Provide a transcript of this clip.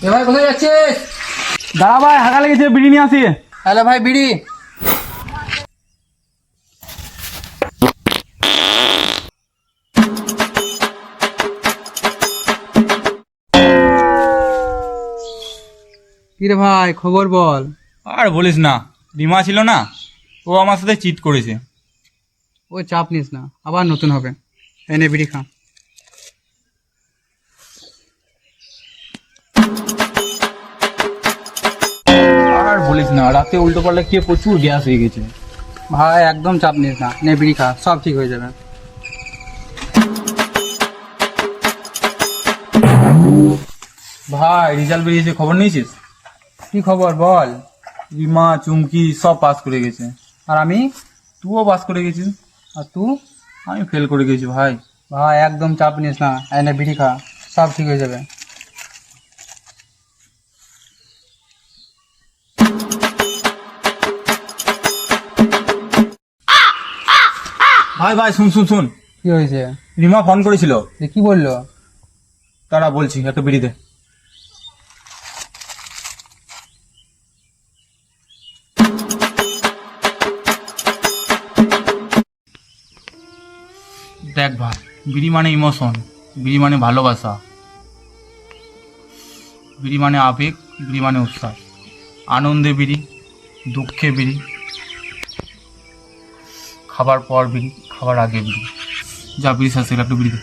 এ ভাই কোথায় যাচ্ছিস? দাঁড়া ভাই, হাঁকা লেগেছে, বিড়ি নিয়ে আসি। হ্যালো ভাই, বিড়ি। কিরে ভাই, খবর বল। আর বলিস না, রিমা ছিল না, ও আমার সাথে চিট করেছে। ও চাপ নিস না, আবার নতুন হবে। এনে বিড়ি খা। আর বলিস না, রাতে উল্টো পাল্টা খেয়ে প্রচুর গ্যাস হয়ে গেছে। ভাই একদম চাপ নিস না, নে বিড়ি খা, সব ঠিক হয়ে যাবে। ভাই রেজাল্ট বেরিয়েছে, খবর নিয়েছিস? কি খবর বল। রিমা চুমকি সব পাস করে গেছে। আর আমি? তুইও পাস করে গেছিস। আর তুই? আমি ফেল করে গেছি ভাই। ভাই একদম চাপ নিস না, এনে বিড়ি খা, সব ঠিক হয়ে যাবে। ভাই ভাই শুন শুন শুন, কি হয়েছে? রিমা ফোন করেছিল। যে কি বললো? তারা বলছি, একটা বিড়ি দে। দেখ ভাই, বিড়ি মানে ইমোশন, বিড়ি মানে ভালোবাসা, বিড়ি মানে আবেগ, বিড়ি মানে উৎসাহ। আনন্দে বিড়ি, দুঃখে বিড়ি, খাবার পর বিড়ি, খাবার আগে বিড়ি। যা বিড়ি শেষ হয়ে গেলে একটু বিড়ি দে।